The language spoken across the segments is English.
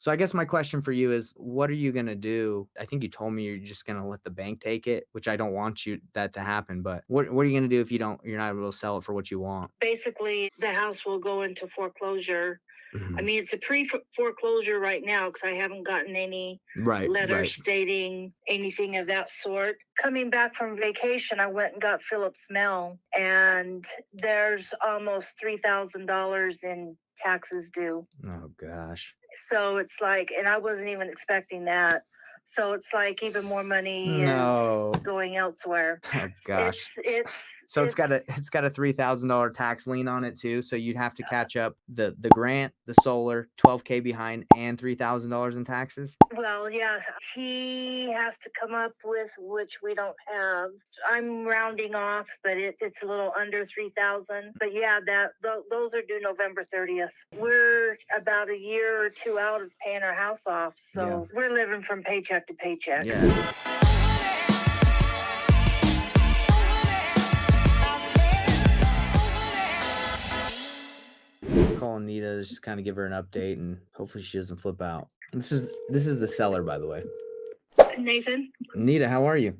So I guess my question for you is, what are you gonna do? I think you told me you're just gonna let the bank take it, which I don't want you that to happen. But what are you gonna do if you're not able to sell it for what you want? Basically, the house will go into foreclosure. I Mhm. mean, it's a pre-foreclosure right now because I haven't gotten any Right, letters right. stating anything of that sort. Coming back from vacation, I went and got Philip's mail, and there's almost $3,000 in taxes due. Oh gosh. So it's like, and I wasn't even expecting that. So it's like even more money is No. going elsewhere. Oh It's gosh. it's So it's it's got a $3,000 tax lien on it too. So you'd have to catch up the grant, the solar, 12K behind, and $3,000 in taxes. well, yeah, he has to come up with which we don't have. I'm rounding off, but it's a little under 3,000. But yeah, those are due November 30th. We're about a year or two out of paying our house off, Yeah. so we're living from paycheck to paycheck. Yeah. Call Anita to just kind of give her an update and hopefully she doesn't flip out. This is the seller, by the way. Nathan? Anita, how are you?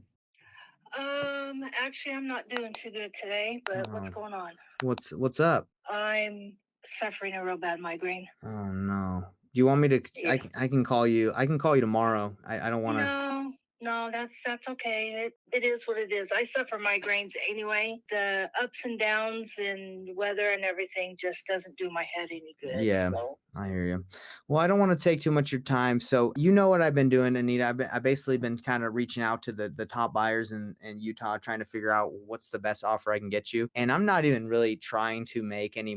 Actually, I'm not doing too good today, but what's Oh, going on? what's up? I'm suffering a real bad migraine. Oh no. Do you want me to Yeah. I can call you. I can call you tomorrow. I don't want to. No, no, that's okay. It is what it is. I suffer migraines anyway. The ups and downs and weather and everything just doesn't do my head any good. Yeah, So I hear you. Well, I don't want to take too much of your time. So you know what I've been doing, Anita. I basically been kind of reaching out to the top buyers in Utah, trying to figure out what's the best offer I can get you. And I'm not even really trying to make any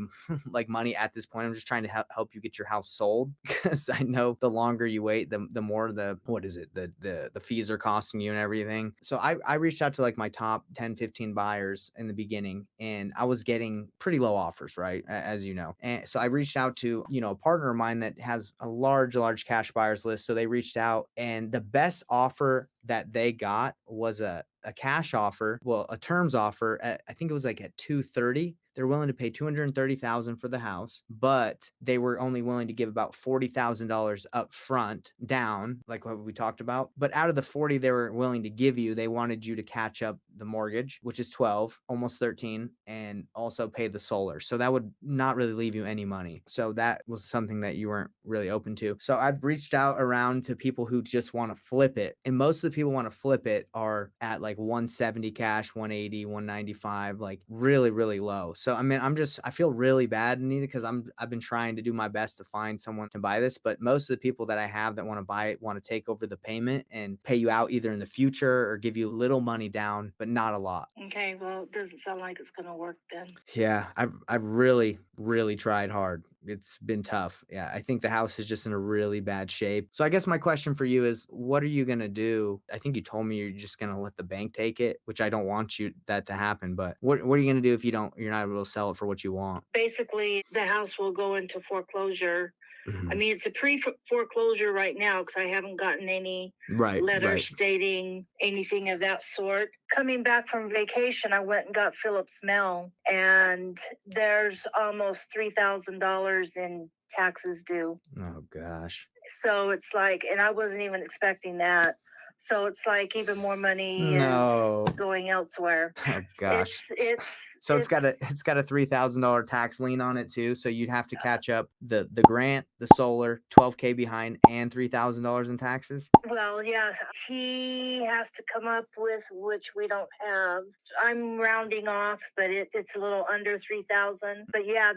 like money at this point. I'm just trying to help you get your house sold because I know the longer you wait, the more the what is it the fees are costing you and everything. So I reached out to like my top 10, 15 buyers in the beginning, and I was getting pretty low offers, right? As you know. And so I reached out to, a partner of mine that has a large cash buyers list. So they reached out, and the best offer that they got was a cash offer, well, a terms offer at, I think it was like at 230. They're willing to pay 230,000 for the house, but they were only willing to give about $40,000 up front down, like what we talked about. But out of the 40 they were willing to give you, they wanted you to catch up the mortgage, which is 12, almost 13, and also pay the solar. So that would not really leave you any money. So that was something that you weren't really open to. So I've reached out around to people who just want to flip it. And most of the people want to flip it are at like 170 cash, 180, 195, like really, really low. So I mean, I feel really bad, Anita, because I've been trying to do my best to find someone to buy this, but most of the people that I have that want to buy it want to take over the payment and pay you out either in the future or give you little money down, but not a lot. okay, well, it doesn't sound like it's gonna work then. Yeah, I've really tried hard. It's been tough. Yeah, I think the house is just in a really bad shape. So I guess my question for you is, what are you gonna do? I think you told me you're just gonna let the bank take it, which I don't want you that to happen. But what are you gonna do if you're not able to sell it for what you want? Basically, the house will go into foreclosure. I Mhm. mean, it's a pre-foreclosure right now because I haven't gotten any Right, letters right. stating anything of that sort. Coming back from vacation, I went and got Philip's mail, and there's almost $3,000 in taxes due. Oh gosh. So it's like, and I wasn't even expecting that. So it's like even more money is No. going elsewhere. Oh It's gosh. it's So it's it's got a $3,000 tax lien on it too. So you'd have to catch up the grant, the solar, 12K behind, and $3,000 in taxes. well, yeah, he has to come up with which we don't have. I'm rounding off, but it's a little under 3,000. But yeah,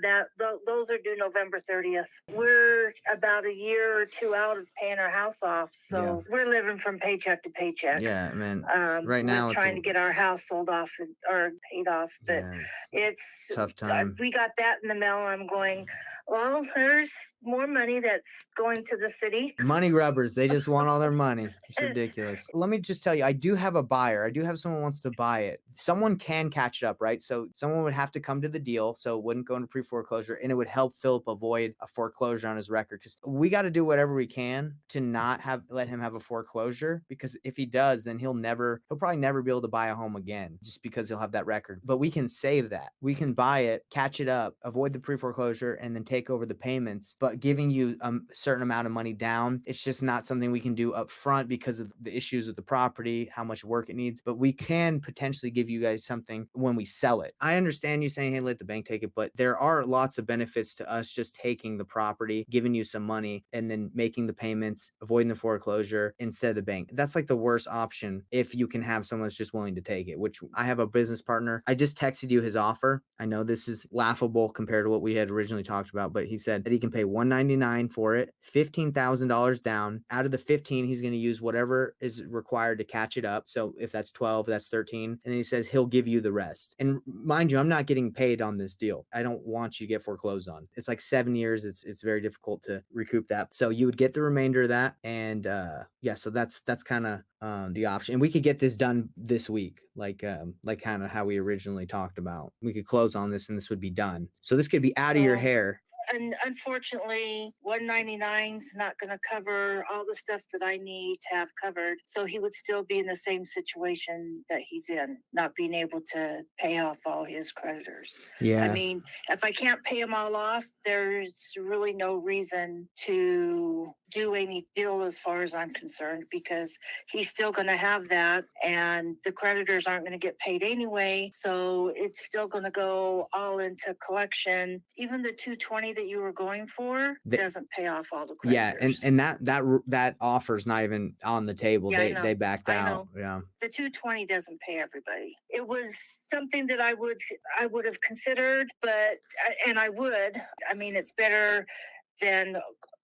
those are due November 30th. We're about a year or two out of paying our house off, Yeah. so we're living from paycheck to paycheck. Yeah, man. Right With now it's trying a to get our house sold off or paid off, but yeah, it's tough time. we got that in the mail. I'm going, well, there's more money that's going to the city. Money grubbers, they just want all their money. It's It's ridiculous. Let me just tell you, I do have a buyer. I do have someone who wants to buy it. Someone can catch it up, right? So someone would have to come to the deal, so it wouldn't go into pre-foreclosure, and it would help Philip avoid a foreclosure on his record. Because we got to do whatever we can to not let him have a foreclosure. Because if he does, then he'll probably never be able to buy a home again, just because he'll have that record. But we can save that. We can buy it, catch it up, avoid the pre-foreclosure, and then take take over the payments, but giving you a certain amount of money down, it's just not something we can do up front because of the issues with the property, how much work it needs. But we can potentially give you guys something when we sell it. I understand you saying, hey, let the bank take it, but there are lots of benefits to us just taking the property, giving you some money, and then making the payments, avoiding the foreclosure instead of the bank. That's like the worst option if you can have someone that's just willing to take it, which I have a business partner. I just texted you his offer. I know this is laughable compared to what we had originally talked about, but he said that he can pay $199 for it, $15,000 down. Out of the 15, he's going to use whatever is required to catch it up. So if that's 12, that's 13. And then he says he'll give you the rest. And mind you, I'm not getting paid on this deal. I don't want you to get foreclosed on. It's like 7 years. It's very difficult to recoup that. So you would get the remainder of that. And yeah, so that's kind of the option. And we could get this done this week, like kind of how we originally talked about. We could close on this and this would be done. So this could be out of your hair. And unfortunately, 199 is not going to cover all the stuff that I need to have covered. So he would still be in the same situation that he's in, not being able to pay off all his creditors. Yeah. I mean, if I can't pay them all off, there's really no reason to do any deal as far as I'm concerned, because he's still going to have that and the creditors aren't going to get paid anyway. So it's still going to go all into collection. Even the 220 that you were going for doesn't pay off all the creditors. Yeah, and that offer's not even on the table. Yeah, they backed I out. know. Yeah. The 220 doesn't pay everybody. It was something that I would have considered, but I would. I mean, it's better than,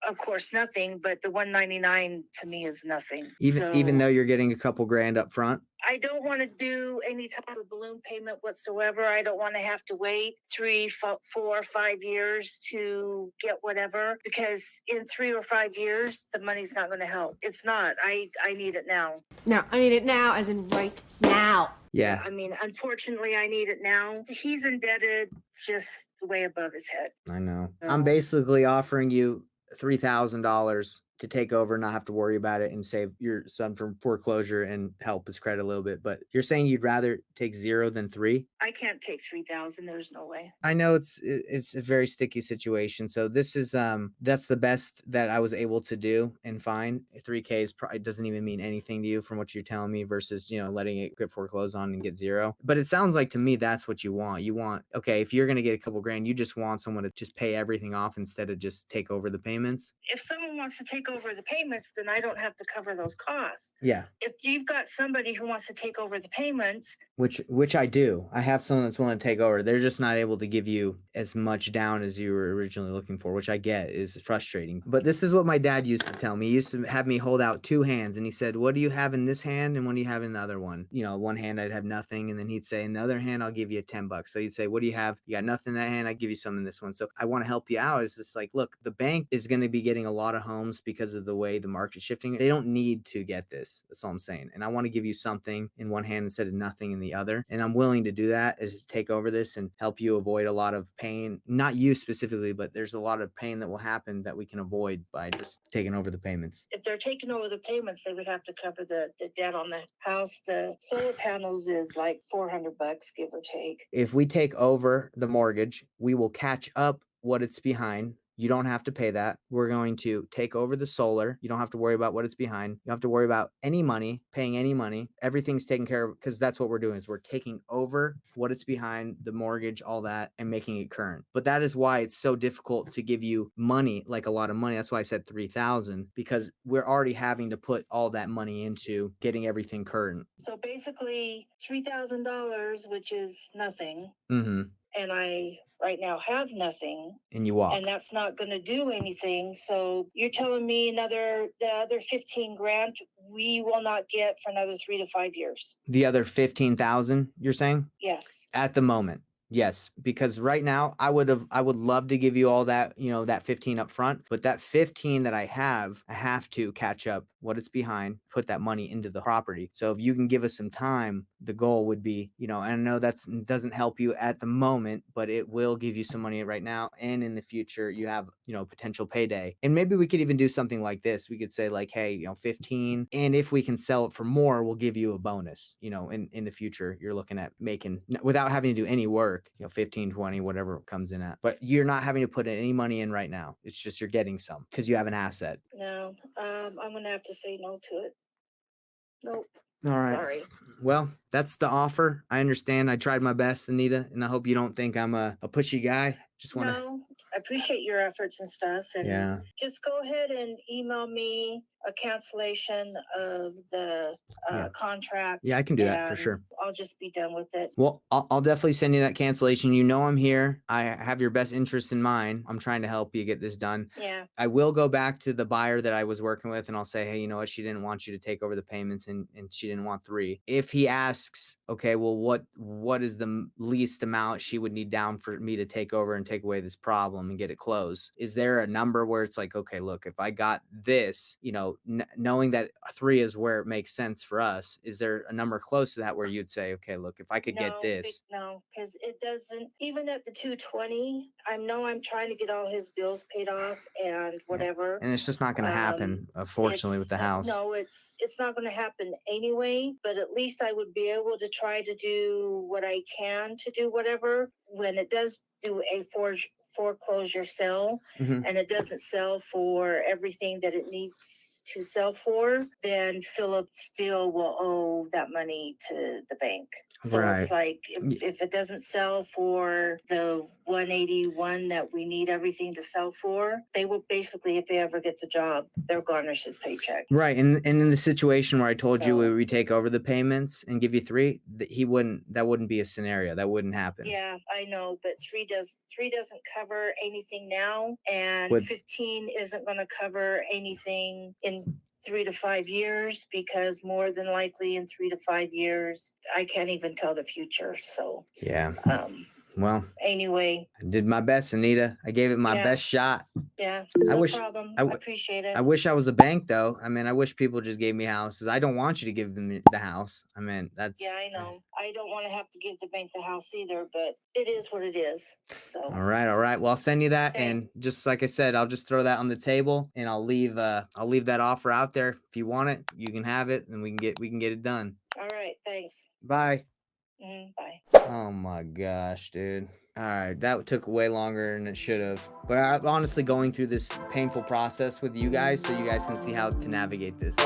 of course, nothing, but the 199 to me is nothing. Even though you're getting a couple grand up front. I don't want to do any type of balloon payment whatsoever. I don't want to have to wait 3, 4, 5 years to get whatever, because in 3 or 5 years, the money's not going to help. It's not. I need it now. No, I need it now, as in right now. Yeah. I mean, unfortunately, I need it now. He's indebted just way above his head. I know. I'm basically offering you $3,000 to take over and not have to worry about it and save your son from foreclosure and help his credit a little bit. But you're saying you'd rather take 0 than 3? I can't take 3,000. There's no way. I know it's a very sticky situation. So this is that's the best that I was able to do and find. 3K is probably doesn't even mean anything to you from what you're telling me versus, letting it get foreclosed on and get 0. But it sounds like to me that's what you want. You want, okay, if you're going to get a couple grand, you just want someone to just pay everything off instead of just take over the payments. If someone wants to take over the payments, then I don't have to cover those costs. Yeah. If you've got somebody who wants to take over the payments, which I do. I have someone that's willing to take over. They're just not able to give you as much down as you were originally looking for, which I get is frustrating. But this is what my dad used to tell me. He used to have me hold out 2 hands and he said, what do you have in this hand and what do you have in the other one? One hand I'd have nothing, and then he'd say, in the other hand I'll give you $10. So he'd say, what do you have? You got nothing in that hand, I give you some in this one. So I want to help you out. It's just like, look, the bank is going to be getting a lot of homes because of the way the market's shifting. They don't need to get this. That's all I'm saying. And I want to give you something in one hand instead of nothing in the other. And I'm willing to do that, is take over this and help you avoid a lot of pain. Not you specifically, but there's a lot of pain that will happen that we can avoid by just taking over the payments. If they're taking over the payments, they would have to cover the debt on the house. The solar panels is like $400, give or take. If we take over the mortgage, we will catch up what it's behind. You don't have to pay that. We're going to take over the solar. You don't have to worry about what it's behind. You don't have to worry about any money, paying any money. Everything's taken care of, because that's what we're doing, is we're taking over what it's behind, the mortgage, all that, and making it current. But that is why it's so difficult to give you money, like a lot of money. That's why I said 3,000, because we're already having to put all that money into getting everything current. So basically $3,000, which is nothing. Mm-hmm. And I right now have nothing. And you walk. And that's not going to do anything. So you're telling me the other 15 grand we will not get for another 3 to 5 years. The other 15,000, you're saying? Yes. At the moment. Yes, because right now I would love to give you all that, that 15 up front, but that 15 that I have to catch up what it's behind. put that money into the property. So if you can give us some time, the goal would be, and I know that's doesn't help you at the moment, but it will give you some money right now, and in the future you have, potential payday. And maybe we could even do something like this. We could say like, hey, 15, and if we can sell it for more, we'll give you a bonus. In the future you're looking at making, without having to do any work, 15, 20, whatever it comes in at. But you're not having to put any money in right now. It's just you're getting some because you have an asset. No, I'm gonna have to say no to it. Nope. All right. Sorry. Well, that's the offer. I understand. I tried my best, Anita, and I hope you don't think I'm a pushy guy. Just want to. No, I appreciate your efforts and stuff. And Yeah. just go ahead and email me a cancellation of the contract. Yeah, I can do that for and sure. I'll just be done with it. Well, I'll definitely send you that cancellation. I'm here. I have your best interest in mind. I'm trying to help you get this done. Yeah. I will go back to the buyer that I was working with and I'll say, hey, you know what? She didn't want you to take over the payments and she didn't want 3. If he asks, okay, well, what is the least amount she would need down for me to take over and take away this problem and get it closed? Is there a number where it's like, okay, look, if I got this, knowing that 3 is where it makes sense for us, is there a number close to that where you'd say, okay, look, if I could get this? No, because it doesn't, even at the 220, I'm trying to get all his bills paid off and whatever. And it's just not going to happen, unfortunately, with the house. No, it's not going to happen anyway, but at least I would be able to try to do what I can to do whatever. When it does do a foreclosure sale, and it doesn't sell for everything that it needs to sell for, then Philip still will owe that money to the bank. So it's like if it doesn't sell for the 181 that we need everything to sell for, they will basically, if he ever gets a job, they'll garnish his paycheck. Right. And in the situation where I told you we take over the payments and give you 3, that wouldn't be a scenario. That wouldn't happen. Yeah, I know, but 3 doesn't cover anything now, and 15 isn't going to cover anything in 3 to 5 years, because more than likely in 3 to 5 years, I can't even tell the future. So yeah. Well, anyway, I did my best, Anita. I gave it my best shot. Yeah, problem. I appreciate it. I wish I was a bank, though. I mean, I wish people just gave me houses. I don't want you to give them the house. I mean, that's... Yeah, I know. I don't want to have to give the bank the house either, but it is what it is. So. All right. Well, I'll send you that, and just like I said, I'll just throw that on the table, and I'll leave that offer out there. If you want it, you can have it, and we can get it done. All right. Thanks. Bye. Bye. Oh my gosh, dude. All right, that took way longer than it should have. But I'm honestly going through this painful process with you guys so you guys can see how to navigate this.